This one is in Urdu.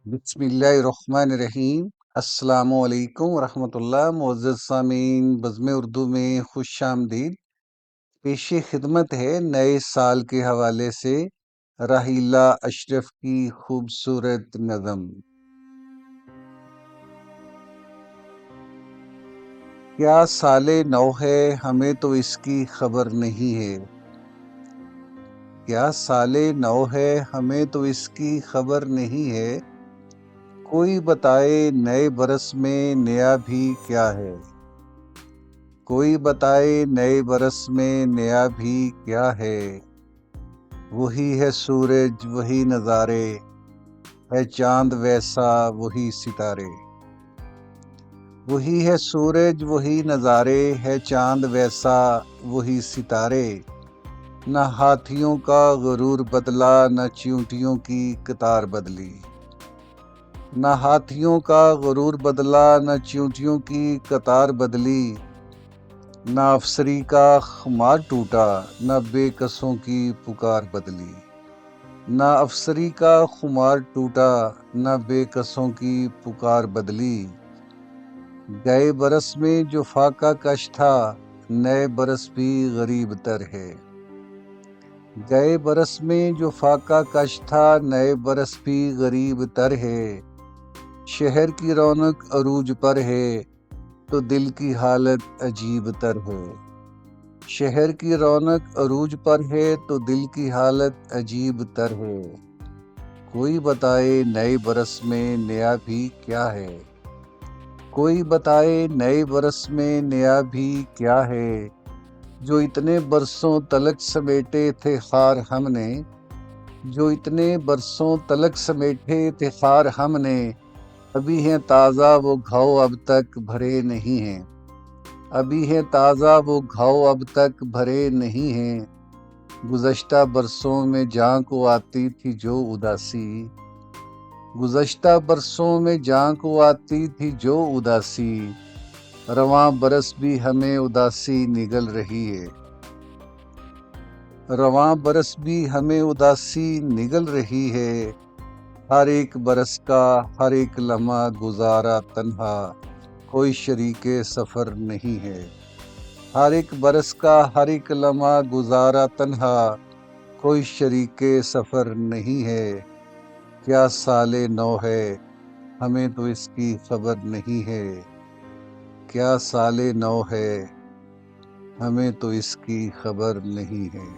بسم اللہ الرحمن الرحیم۔ السلام علیکم ورحمۃ اللہ۔ معزز سامعین، بزم اردو میں خوش آمدید۔ پیش خدمت ہے نئے سال کے حوالے سے راحیلہ اشرف کی خوبصورت نظم۔ کیا سال نو ہے ہمیں تو اس کی خبر نہیں ہے، کیا سال نو ہے ہمیں تو اس کی خبر نہیں ہے، کوئی بتائے نئے برس میں نیا بھی کیا ہے، کوئی بتائے نئے برس میں نیا بھی کیا ہے۔ وہی ہے سورج وہی نظارے، ہے چاند ویسا وہی ستارے۔ وہی ہے سورج وہی نظارے، ہے چاند ویسا وہی ستارے۔ نہ ہاتھیوں کا غرور بدلا، نہ چیونٹیوں کی قطار بدلی۔ نہ ہاتھیوں کا غرور بدلا، نہ چیونٹیوں کی قطار بدلی۔ نہ افسری کا خمار ٹوٹا، نہ بے کسوں کی پکار بدلی۔ نہ افسری کا خمار ٹوٹا، نہ بے کسوں کی پکار بدلی۔ گئے برس میں جو فاقہ کش تھا، نئے برس بھی غریب تر ہے۔ گئے برس میں جو فاقہ کش تھا، نئے برس بھی غریب تر ہے۔ شہر کی رونق عروج پر ہے، تو دل کی حالت عجیب تر ہے۔ شہر کی رونق عروج پر ہے، تو دل کی حالت عجیب تر ہے۔ کوئی بتائے نئے برس میں نیا بھی کیا ہے، کوئی بتائے نئے برس میں نیا بھی کیا ہے۔ جو اتنے برسوں تلک سمیٹے تھے خار ہم نے، جو اتنے برسوں تلک سمیٹے تھے خار ہم نے، ابھی ہیں تازہ وہ گھاؤ اب تک بھرے نہیں ہیں۔ ابھی ہیں تازہ وہ گھاؤ اب تک بھرے نہیں ہیں۔ گزشتہ برسوں میں جاں کو آتی تھی جو اداسی، گزشتہ برسوں میں جاں کو آتی تھی جو اداسی، رواں برس بھی ہمیں اداسی نگل رہی ہے۔ رواں برس بھی ہمیں اداسی نگل رہی ہے۔ ہر ایک برس کا ہر ایک لمحہ گزارا تنہا، کوئی شریک سفر نہیں ہے۔ ہر ایک برس کا ہر ایک لمحہ گزارا تنہا، کوئی شریک سفر نہیں ہے۔ کیا سال نو ہے ہمیں تو اس کی خبر نہیں ہے، کیا سال نو ہے ہمیں تو اس کی خبر نہیں ہے۔